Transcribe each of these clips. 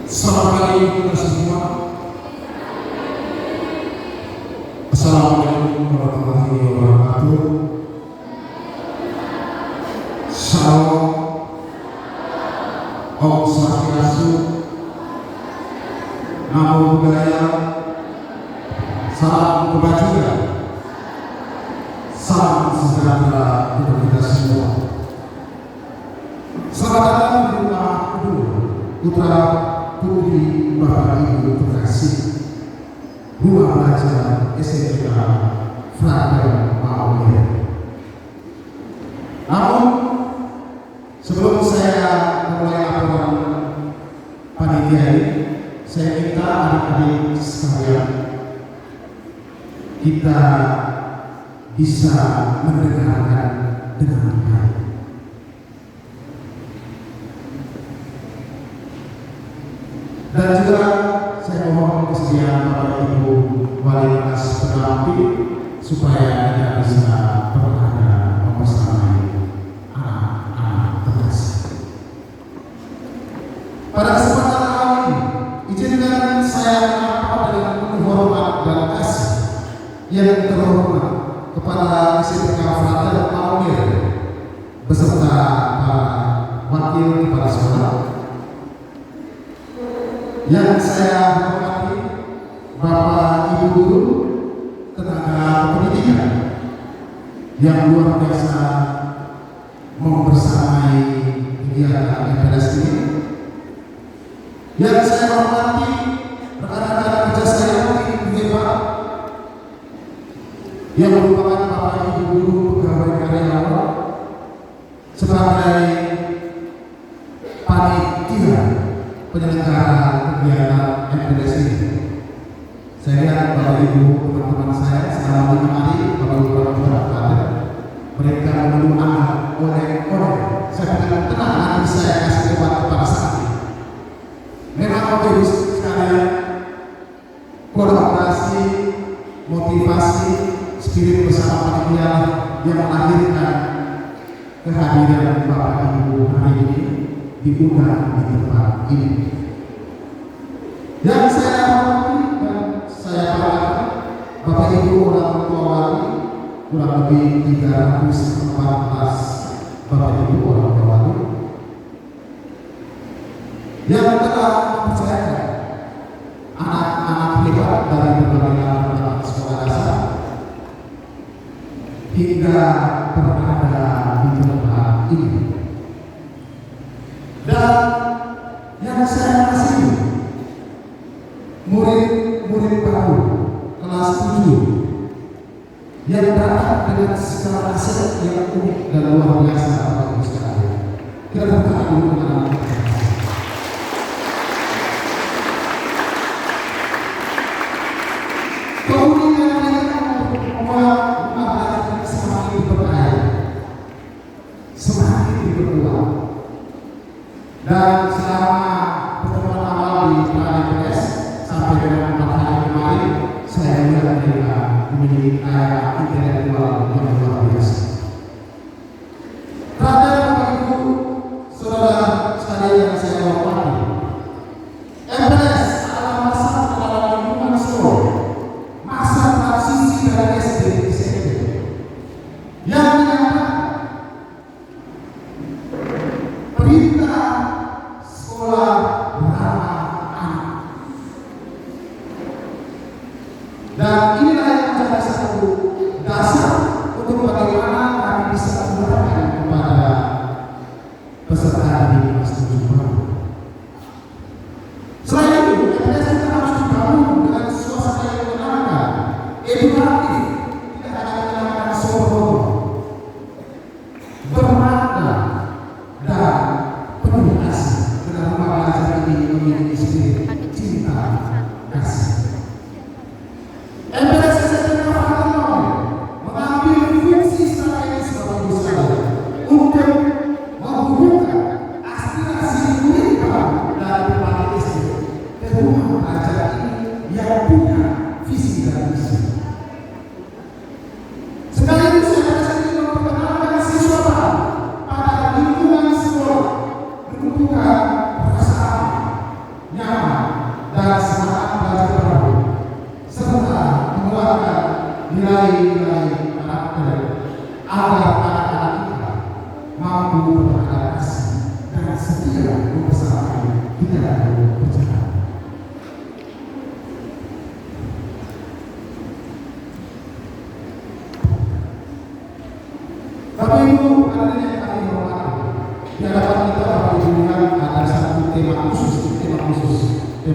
Selamat pagi kita semua. Assalamualaikum warahmatullahi wabarakatuh. Shalom. Om Swastiastu. Namo Buddhaya. Salam kebajikan. Salam sejahtera untuk kita semua. Selamat datang di rumah kedua putra putri Bapak Ibu terkasih, rumah belajar SMK Frater Maumere. Namun sebelum saya memulai laporan panitia ini, saya minta adik-adik sekalian kita bisa mendengarkan dengan baik. Dan juga saya mohon kesediaan Bapak Ibu wali kelas pendamping supaya kita bisa berada membersamai anak-anak terkasih. Pada kesempatan kali ini, izinkan saya menyapa dengan penuh hormat dan kasih yang terhormat kepada SMK Frater Maumere beserta para wakil kepala sekolah. Yang saya hormati Bapak Ibu Guru, tenaga pendidikan yang luar biasa membersamai kegiatan MPLS ini. Yang saya hormati rekan-rekan kerja saya yang hebat, yang merupakan Bapak Ibu Guru pegawai karyawan sebagai panitia penyelenggara kegiatan MPLS ini. Saya lihat Bapak Ibu teman-teman saya selama 5 hari Bapak Ibu orang tua mereka menunggu anak oleh saya bilang tenang, nanti saya kasih obat kepada sakit. Memang Bapak Ibu sekalian, kolaborasi, motivasi, spirit bersama panitia yang melahirkan kehadiran Bapak Ibu hari ini diundang di tempat ini. Yang saya hormati dan saya banggakan Bapak Ibu orang tua wali, kurang lebih 314 Bapak Ibu orang tua wali yang telah mempercayakan anak-anak hebat dari berbagai latar sekolah dasar hingga berada di tempat ini. Dan yang saya kasih murid-murid baru kelas 7 yang datang dengan segala aset yang unik dan luar biasa Bapak Ibu sekalian. Kita berdoa dulu dengan keunikan mereka untuk membuat rumah semakin berkaya, semakin berkuat. Dan selama pertemuan awal di MPLS sampai dengan 4 hari kemarin, saya melihat mereka memiliki kaya intelektual yang luar biasa. Pada Bapak Ibu, saudara sekalian yang saya hormati, MPLS adalah masa dalam lingkungan sekolah, masa transisi dari SD ke SMP, yang menyatakan perintah sekolah ramah anak. Dan inilah yang menjadi satu dasar untuk bagaimana kami bisa menerapkan kepada peserta di kelas 7. Selain itu, MPLS kita harus dibangun dengan suasana yang menyenangkan, edukatif, tidak hanya menyenangkan sombong, bermakna dan penuh kasih. Dengan rumah belajar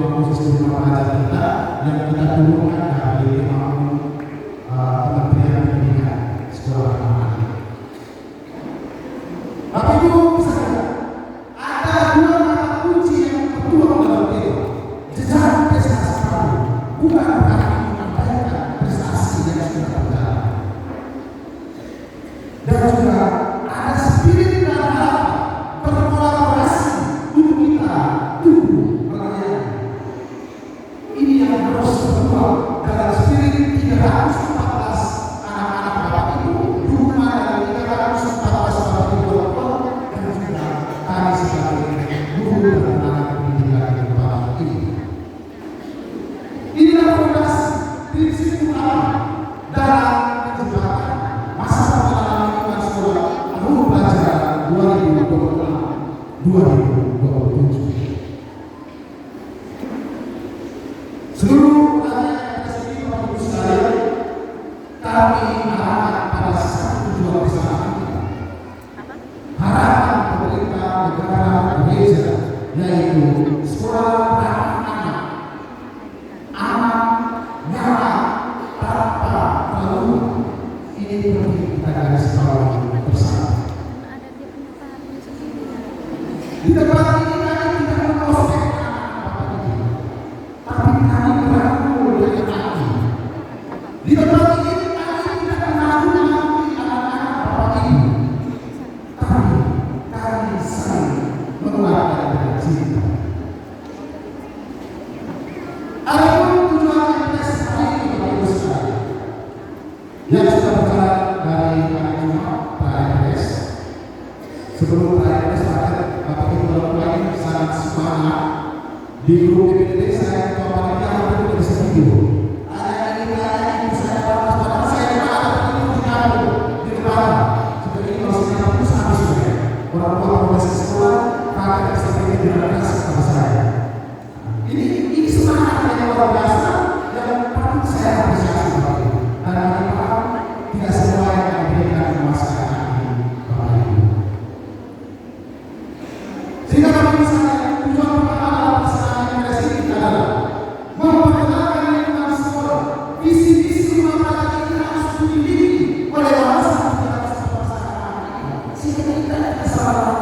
rumah khusus rumah pelajar kita yang kita turunkan dari Kementerian Pendidikan sekolah anak. Bapak Ibu bisa lihat ada dua kata kunci yang tertuang dalam tema jejak prestasi kamu, bukan berarti mengabaikan prestasi yang sudah berjalan. Dan juga ada spirit dan harapan berkolaborasi untuk kita tumbuh melayani. Ini yang harus tertuang dalam spirit 314 anak-anak Bapak Ibu, rumah dari 314 Bapak Ibu dan juga kami sebagai guru dan tenaga pendidikan yang Bapak Ibu. Inilah fondasi prinsip utama dalam kebijakan masa pengenalan lingkungan sekolah tahun pelajaran 2026-2027. Seluruh rakyat yang Bapak Ibu sekalian, kami harapan pada satu tujuan bersama kita. Harapan pemerintah negara Indonesia yaitu sekolah ramah anak nyaman tanpa trauma. Ini perlu kita garis bawahi bersama. Di tempat ini kami tidak mengosek anak-anak Bapak Ibu, tapi kami merangkul dengan hati. Di tempat ini kami tidak menakut-nakuti anak-anak Bapak Ibu, tapi kami saling menguatkan dengan cinta. Adapun tujuan MTS hari ini Bapak Ibu sekalian, yang sudah berjalan dari hari Jumat PRS. Sebelum PRS Bapak Ibu orang tua ini sangat semangat di grup PPDB. Saya ketua panitia Bapak Ibu bisa video. Ada ini saya padahal saya ada di kamu di depan. Seperti ini kalau saya habis ya. Orang tua proses sekolah kakak seperti direkomendasi kepada saya. Ini semangat yang luar biasa yang patut saya apresiasi Bapak Ibu. Dan kami paham tidak semua yang kami berikan di masyarakat ini Bapak Ibu. Sehingga Bapak Ibu sekalian, tujuan pertama dalam pelaksanaan MTS ini adalah memperkenalkan lingkungan sekolah. Visi-visi rumah pelajar ini harus dimiliki oleh masyarakat sehingga kita tidak salah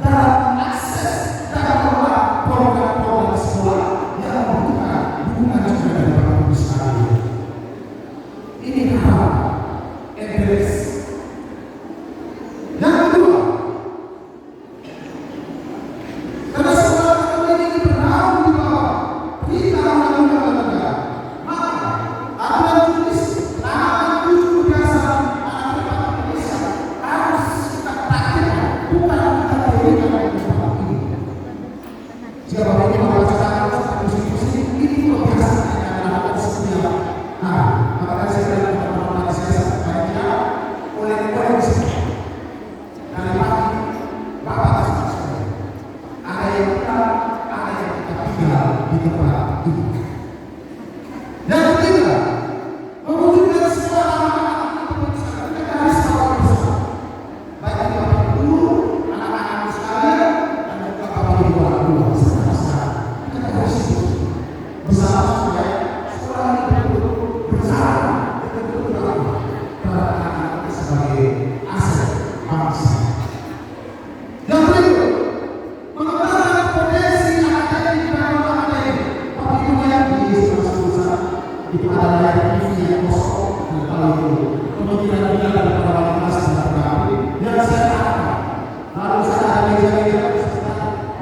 dalam mengakses dan mengelola program-program sekolah yang membutuhkan dukungan juga dari Bapak Ibu sekalian. Ini harapan MTS. Yang kedua, karena sekolah kami ini bernaung di bawah perintah undang-undang negara, maka aturan tulis tentang tujuh kebiasaan anak-anak Indonesia harus kita praktikkan, bukan kita teorikan oleh Bapak Ibu. Jika Bapak Ibu membacakan konstitusi, ini kebiasaan yang akan dilakukan setiap hari. Maka saya bilang teman-teman saya panitia oleh diskusi dari pagi Bapak sekalian. Ada yang kita tinggal di tempat ini. Yang ketiga, mewujudkan sekolah anak-anak itu kita garis bawahi bersama. Baik itu Bapak Ibu guru, anak-anak sekalian, dan juga Bapak Ibu orang tua bersama-sama. Kita garis bersama supaya sekolah ini betul-betul berjalan dengan betul-betul pada anak-anak sebagai aset bangsa. Yang berikut, mengembangkan potensi akademik dan non-akademik. Bapak Ibu lihat di sekolah-sekolah itu ada layar TV yang kosong dan kalau itu kemungkinan kita dari para kelas dan tetapi yang saya harapkan lalu saya ada meja-meja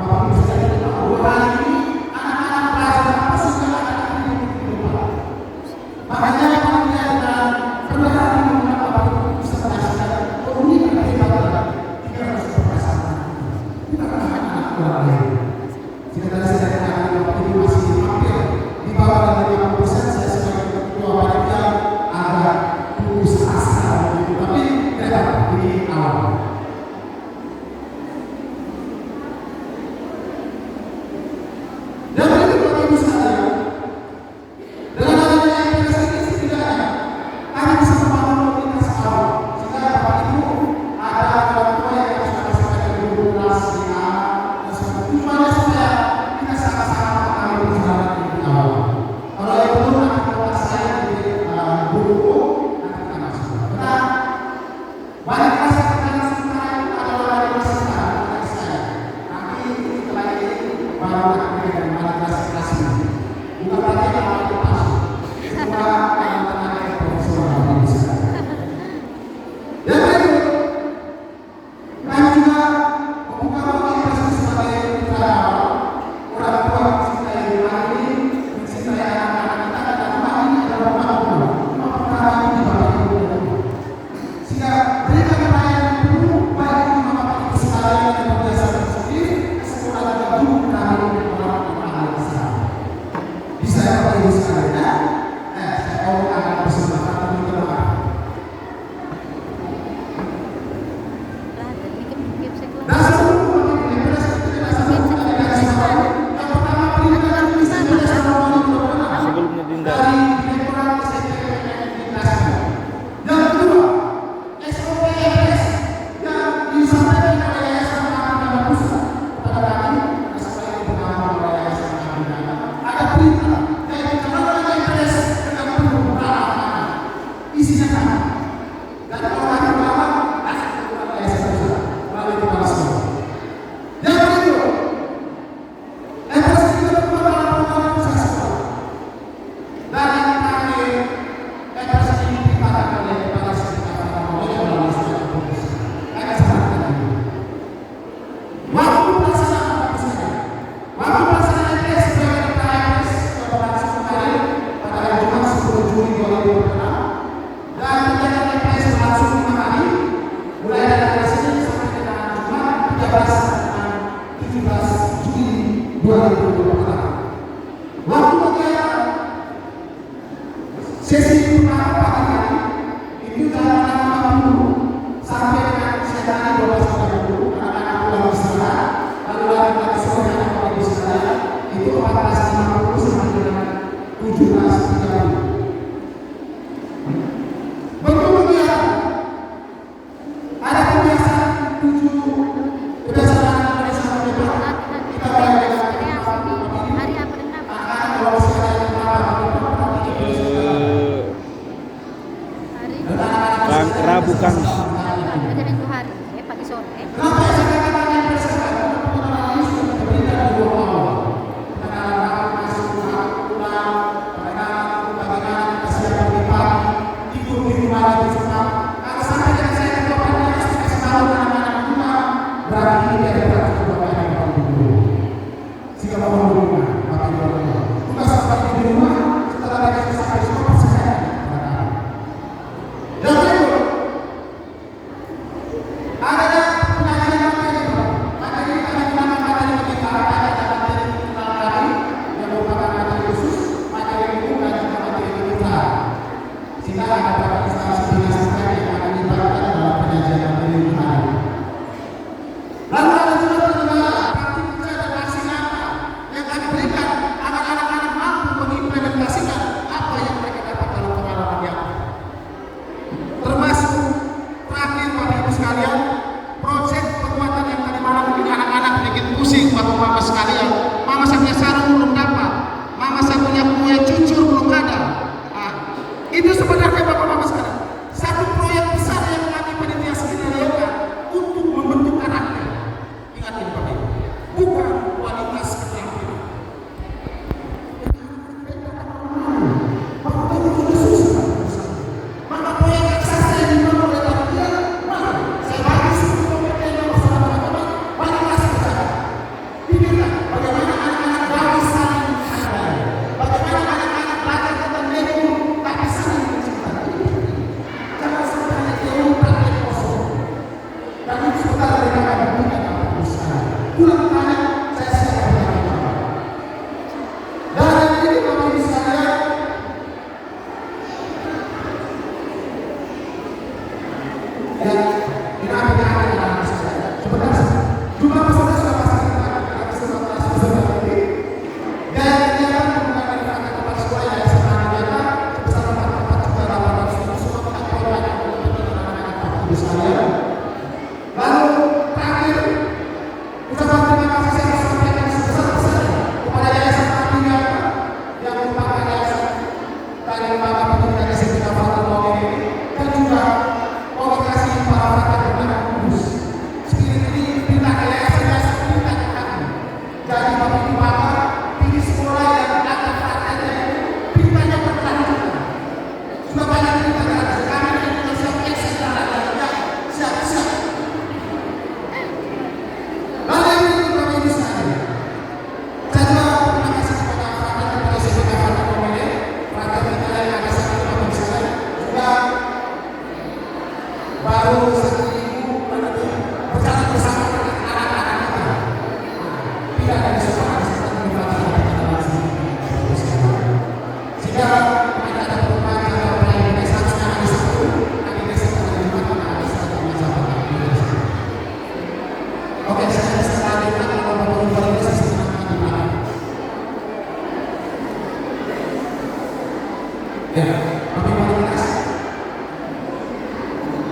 Bapak Ibu sekalian tahu bahwa ini anak-anak pelajar apa sih yang akan dilakukan. Makanya panitia dan pendekatan menggunakan Bapak Ibu bisa menyaksikan keunikan kehidupan 300% kita kan anak-anak orang lain. Jika tadi saya katakan Bapak Ibu masih hampir di bawah dari 50%, saya sebagai ketua panitia agak putus asa begitu. Tapi tidak apa, ini awal. baru akhirnya dari klasifikasi. Bukan berarti kalau itu pas. Semua anak-anak profesional bisa. Yang kedua, kami juga membuka ruang investasi sebagai mitra orang tua mencintai rumah ini, mencintai anak-anak kita, dan rumah ini adalah rumah kedua. Rumah pertama ini di bawah ibu dan rumah. Sehingga berikan pelayanan penuh baik di rumah bapak ibu sekalian yang berbiasa bersedih, sekolah juga dulu kami orang-orang besar. Bisa ya bapak ibu sekalian? Saya mau akan bersama untuk doa. Sebelumnya Dinda. Yang kedua, SOPS yang disampaikan oleh Yayasan Abdina Pusat kepada kami, sesuai dengan oleh Yayasan Abdina, ada perintah yang dikenal oleh MPS dengan penuh berapa isinya sama. Dan orang ulama asal kepada Yayasan Pusat melalui kepala sekolah. Yang kedua, MPS juga berpengaruh pusat sekolah. Dan yang terakhir, MPS ini dikatakan oleh kepala sekolah melalui sekolah publik. Akan sangat penting. Waktu pelaksanaan apa saja? Waktu pelaksanaan MPS sebagai ketua MPS berlangsung kemarin pada hari Jumat 10 Juli 2026 dan kegiatan MPS berlangsung 5 hari mulai dari hari Senin sampai dengan Jumat 13 dan 17 Juli 2026. Waktu kegiatan sesi pertama pagi hari itu jam 6.30 sampai dengan siang hari 12.30 anak-anak pulang istirahat lalu lagi sore anak ibu sekalian itu 14.50 sampai dengan 17.30. Bentuk kegiatan ada kebiasaan 7 kebiasaan Indonesia Merdeka. Kita mulai dengan anak-anak kalau sekalian Rabu Kamis. Ada minggu hari, pagi sore. kenapa saya katakan yang bersama? Pengenalan ini sudah berbeda dari dua awal. Pengenalan masuk pulang, pengenalan bagaimana kesiapan di pagi, tidur di rumah lagi semua. Kalau sampai dengan saya ketua panitia kasih tahu anak-anak rumah, berarti ini ada berarti ketua yang paling dulu. Jika mau di rumah, maka di rumah. Tugas sampai di rumah, setelah mereka sampai sekolah saya. Yang kedua, ada pengajian materi, materi kami gunakan materi kita, ada materi tentang kami yang merupakan materi khusus, materi umum dan juga materi kita. Sehingga ada beberapa instansi dinas terkait yang akan dilibatkan dalam pengajian materi kita. Lalu ada juga penyelenggara praktik kerja dan aksi nyata yang kami berikan agar anak-anak mampu mengimplementasikan apa yang mereka dapat dalam pengalaman yang termasuk terakhir Bapak Ibu sekalian, proyek penguatan yang tadi malam bikin anak-anak bikin pusing Bapak Mama sekalian. Mama satunya sarung belum dapat, Mama satunya kue cucur belum ada. Nah, itu sebenarnya Bapak Mama sekalian satu proyek besar yang kami panitia skenario untuk membentuk karakter. Ingat ini Bapak Ibu, bukan kualitas keterampilan. Bapak Ibu sudah susah. Maka proyek raksasa yang dibangun oleh Bapak mahal. Saya bagi 10 kompeten yang bersama teman-teman, banyak kasih ke saya. Pikirkan bagaimana anak-anak bagi saling menghargai, bagaimana anak-anak belajar tentang nilai tapi saling mencintai.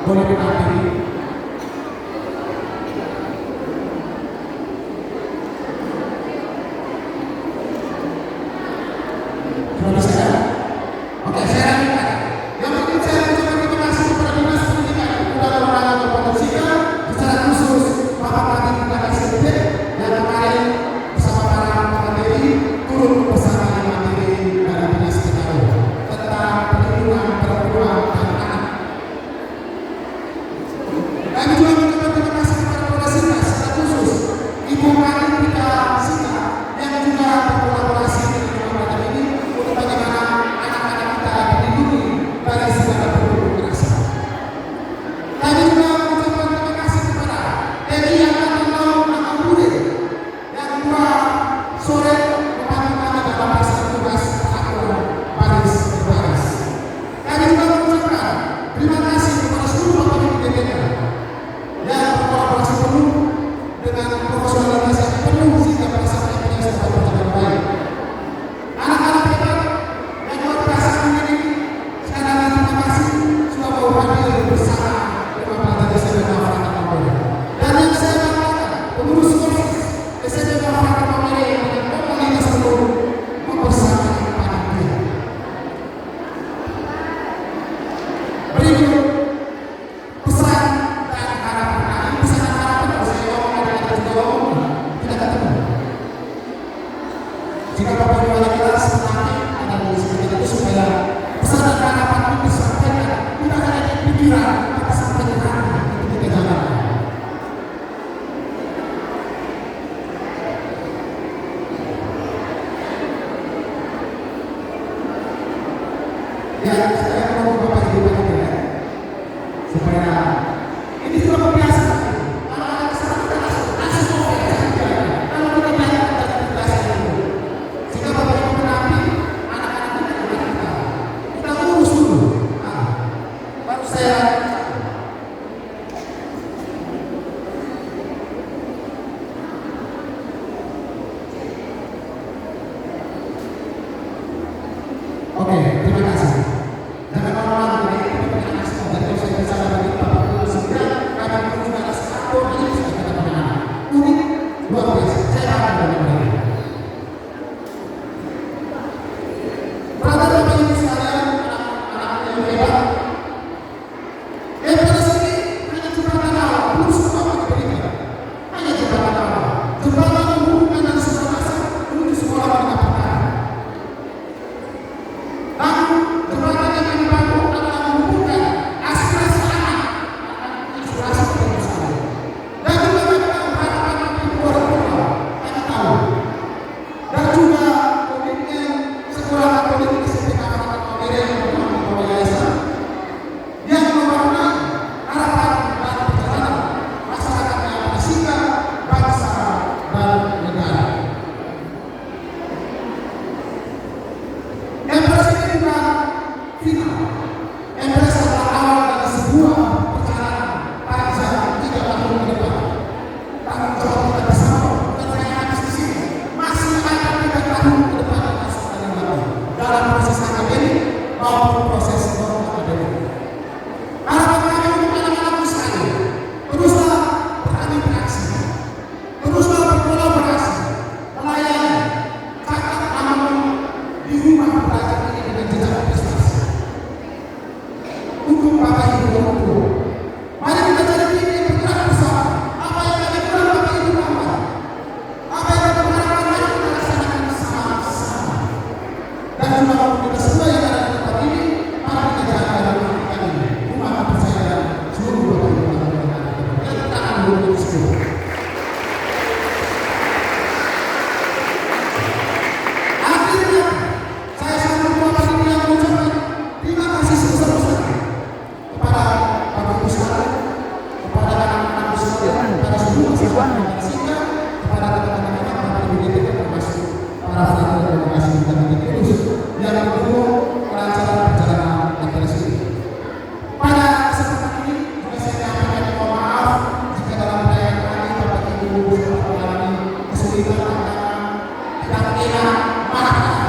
Boleh ditampilkan. Sudah bisa ya? Oke, saya lanjutkan. Yang penting saya mengucapkan terima kasih kepada Dinas Pendidikan Pemuda dan Olahraga Kabupaten Sika, secara khusus Bapak Kadin Tingkat SMP yang kemarin bersama para materi turun bersama materi dari Dinas PKU tentang perlindungan perempuan dan anak. Kami juga mengucapkan terima kasih kepada Polres Sika secara khusus Ibu Kadin Tingkat Sika yang juga berkolaborasi dengan kabupaten ini untuk bagaimana anak-anak kita dilindungi dari segala bentuk kekerasan. Kami juga mengucapkan terima kasih kepada TNI Angkatan Laut Angkatan yang 2 sore membantu kami dalam melaksanakan tugas kesatuan baris berbaris. Kami juga mengucapkan terima kasih kepada seluruh bapak ibu TNI yang berkolaborasi penuh dengan profesionalitas yang penuh sehingga pelaksanaan ini dapat berjalan baik. Anak-anak hebat yang luar biasa ini sekali lagi terima kasih sudah mau hadir bersama dengan pelajar SMP Masyarakat Mamere. Dan yang saya banggakan pengurus OSIS SMP Masyarakat Mamere yang dengan komunitas penuh mempersatukan panitia. Berikut pesan dan harapan. Nah, ini pesan dan harapan kalau saya ngomong dan kita juga ngomong tidak ketemu. Jika Bapak Ibu ada kelas nanti ada di sini itu supaya pesan dan harapan itu disampaikan tidak hanya di pikiran tapi sampai di hati itu kita jalankan. Ya, saya mau Bapak Ibu ya, supaya ini sudah kebiasaan. Anak-anak kesana kita langsung kalau kita banyak kebiasaan itu. Sehingga Bapak Ibu menampil anak-anak kita dengan kita urus dulu. Nah, baru saya oke, terima kasih. Jangan lama-lama lagi kita punya anak semua. Jadi kalau saya bicara bagi Bapak Ibu sekalian, kami pun juga ada satu ini sudah kita punya anak unik luar biasa. Saya akan dari mereka. Brother Bapak Ibu sekalian, anak-anak yang hebat. Pada sini hanya jembatan awal, belum semua diberikan. Hanya jembatan awal. Jembatan menghubungkan dari sekolah dasar menuju sekolah menengah pertama. Namun Rafael Komunikasi dan Kultus yang mendukung kelancaran perjalanan MPLS ini. Pada kesempatan ini juga saya menyampaikan mohon maaf jika dalam perayaan kami Bapak Ibu sempat mengalami kesulitan karena tidak enak marah